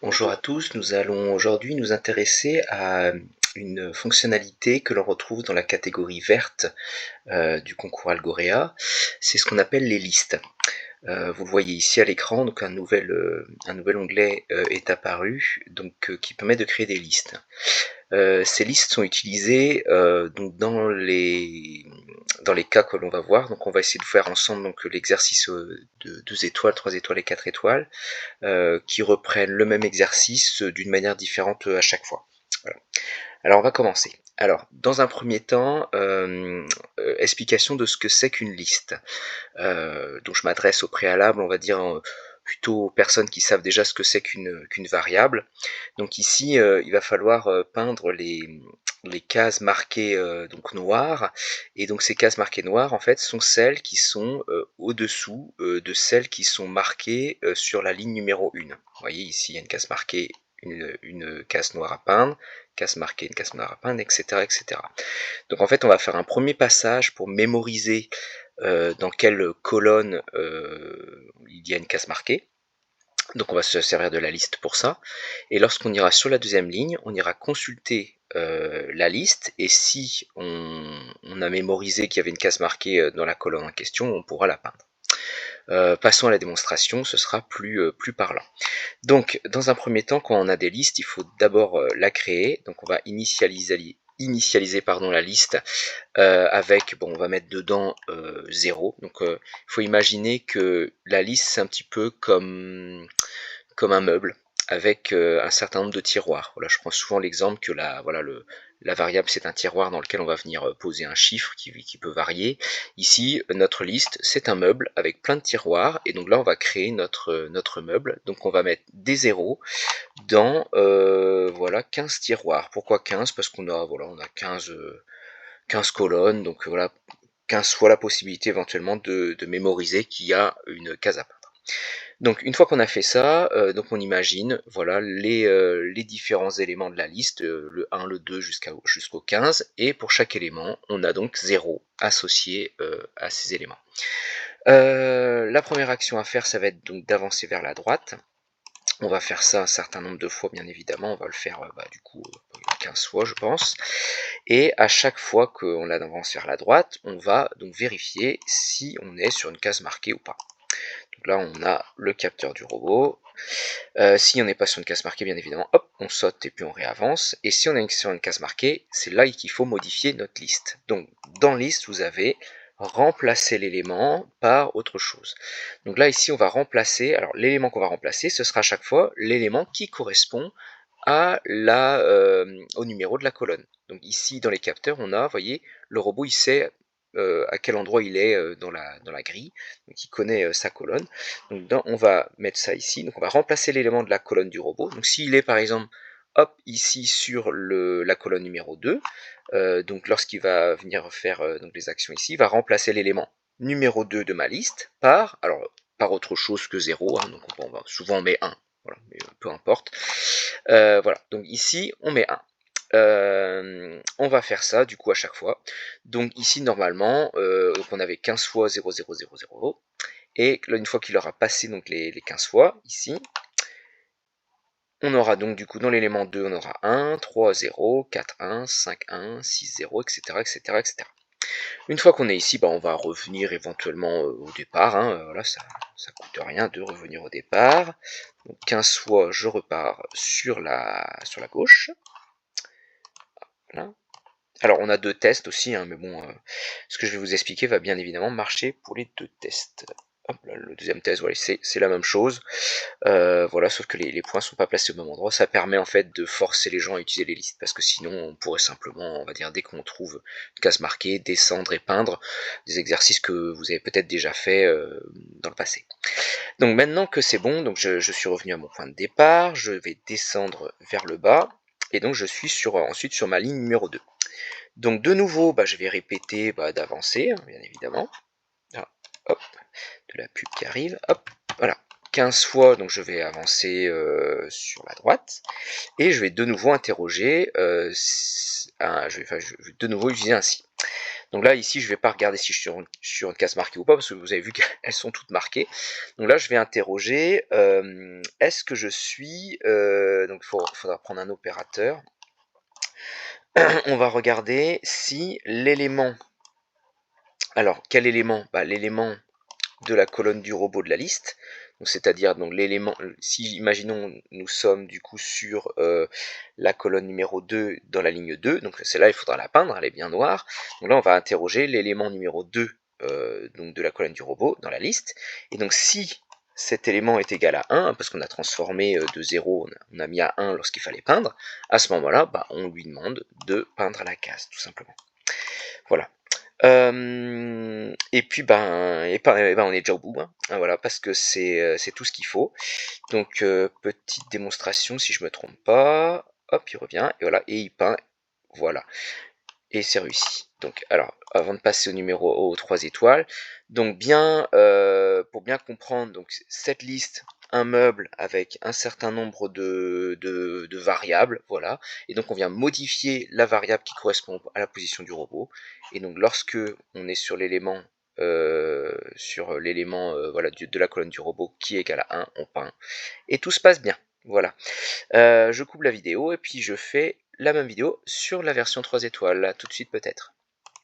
Bonjour à tous, nous allons aujourd'hui nous intéresser à une fonctionnalité que l'on retrouve dans la catégorie verte du concours Algorea, c'est ce qu'on appelle les listes. Vous le voyez ici à l'écran, donc un nouvel onglet est apparu qui permet de créer des listes. Ces listes sont utilisées donc dans les cas que l'on va voir. Donc on va essayer de faire ensemble donc l'exercice de 2 étoiles, 3 étoiles et 4 étoiles qui reprennent le même exercice d'une manière différente à chaque fois. Voilà. Alors on va commencer. Alors, dans un premier temps, explication de ce que c'est qu'une liste. Donc je m'adresse au préalable, on va dire plutôt aux personnes qui savent déjà ce que c'est qu'une variable. Donc ici, il va falloir peindre les cases marquées donc noires, et donc ces cases marquées noires en fait sont celles qui sont au-dessous de celles qui sont marquées sur la ligne numéro 1. Vous voyez ici il y a une case marquée, une case noire à peindre, case marquée, une case noire à peindre, etc., etc. Donc en fait on va faire un premier passage pour mémoriser dans quelle colonne il y a une case marquée. Donc on va se servir de la liste pour ça. Et lorsqu'on ira sur la deuxième ligne, on ira consulter la liste, et si on a mémorisé qu'il y avait une case marquée dans la colonne en question, on pourra la peindre. Passons à la démonstration, ce sera plus parlant. Donc dans un premier temps, quand on a des listes, il faut d'abord la créer. Donc on va initialiser la liste avec, bon, on va mettre dedans 0. Donc il faut imaginer que la liste c'est un petit peu comme un meuble avec un certain nombre de tiroirs. Voilà, je prends souvent l'exemple que la variable c'est un tiroir dans lequel on va venir poser un chiffre qui peut varier. Ici, notre liste c'est un meuble avec plein de tiroirs, et donc là on va créer notre meuble. Donc on va mettre des zéros dans voilà 15 tiroirs. Pourquoi 15? Parce qu'on a voilà, on a 15 colonnes, donc voilà 15 fois la possibilité éventuellement de mémoriser qu'il y a une case à peindre. Donc une fois qu'on a fait ça, donc on imagine voilà les différents éléments de la liste, le 1, le 2 jusqu'au 15, et pour chaque élément, on a donc 0 associé à ces éléments. La première action à faire, ça va être donc d'avancer vers la droite. On va faire ça un certain nombre de fois, bien évidemment, on va le faire du coup 15 fois je pense. Et à chaque fois qu'on avance vers la droite, on va donc vérifier si on est sur une case marquée ou pas. Donc là on a le capteur du robot. Si on n'est pas sur une case marquée, bien évidemment, hop, on saute et puis on réavance. Et si on est sur une case marquée, c'est là qu'il faut modifier notre liste. Donc dans liste, vous avez remplacer l'élément par autre chose. Donc là ici on va remplacer, alors l'élément qu'on va remplacer, ce sera à chaque fois l'élément qui correspond au numéro de la colonne. Donc ici dans les capteurs, on a, vous voyez, le robot il sait à quel endroit il est dans la grille, donc il connaît sa colonne. Donc on va mettre ça ici, donc on va remplacer l'élément de la colonne du robot. Donc s'il est par exemple, hop, ici sur la colonne numéro 2, donc lorsqu'il va venir faire donc les actions ici, il va remplacer l'élément numéro 2 de ma liste par autre chose que 0, hein, donc souvent on met 1, voilà, mais peu importe. Voilà, donc ici on met 1. On va faire ça du coup à chaque fois. Donc ici normalement, donc on avait 15 fois 0, 0, 0, 0, et là, une fois qu'il aura passé donc les 15 fois, ici, on aura donc du coup dans l'élément 2, on aura 1, 3, 0, 4, 1, 5, 1, 6, 0, etc. etc., etc. Une fois qu'on est ici, on va revenir éventuellement au départ, hein, voilà, ça coûte rien de revenir au départ. Donc 15 fois, je repars sur la gauche. Voilà. Alors on a deux tests aussi, hein, mais bon, ce que je vais vous expliquer va bien évidemment marcher pour les deux tests. Hop là, le deuxième test, voilà, c'est la même chose, voilà, sauf que les points sont pas placés au même endroit. Ça permet en fait de forcer les gens à utiliser les listes, parce que sinon on pourrait simplement, on va dire, dès qu'on trouve une case marquée, descendre et peindre, des exercices que vous avez peut-être déjà fait dans le passé. Donc maintenant que c'est bon, donc je suis revenu à mon point de départ, je vais descendre vers le bas, et donc je suis ensuite sur ma ligne numéro 2. Donc de nouveau, je vais répéter d'avancer, hein, bien évidemment. Ah, hop, de la pub qui arrive, hop, voilà. 15 fois, donc je vais avancer sur la droite, et je vais de nouveau interroger, je vais de nouveau utiliser ainsi. Donc là, ici, je ne vais pas regarder si je suis sur une case marquée ou pas, parce que vous avez vu qu'elles sont toutes marquées. Donc là, je vais interroger, est-ce que je suis... donc il faudra prendre un opérateur. On va regarder si l'élément... Alors, quel élément? L'élément de la colonne du robot de la liste, c'est-à-dire donc l'élément, si imaginons nous sommes du coup sur la colonne numéro 2 dans la ligne 2, donc celle-là il faudra la peindre, elle est bien noire, donc là on va interroger l'élément numéro 2 donc de la colonne du robot dans la liste, et donc si cet élément est égal à 1, parce qu'on a transformé de 0, on a mis à 1 lorsqu'il fallait peindre, à ce moment-là, on lui demande de peindre la case, tout simplement. Voilà. Et puis on est déjà au bout, hein. Voilà, parce que c'est tout ce qu'il faut. Donc petite démonstration si je me trompe pas. Hop, il revient et voilà, et il peint. Voilà, et c'est réussi. Donc alors, avant de passer au numéro aux 3 étoiles, donc pour bien comprendre donc cette liste, un meuble avec un certain nombre de variables, voilà, et donc on vient modifier la variable qui correspond à la position du robot, et donc lorsque on est sur l'élément voilà, de la colonne du robot qui est égal à 1, on peint, et tout se passe bien, voilà. Je coupe la vidéo et puis je fais la même vidéo sur la version 3 étoiles, là, tout de suite peut-être.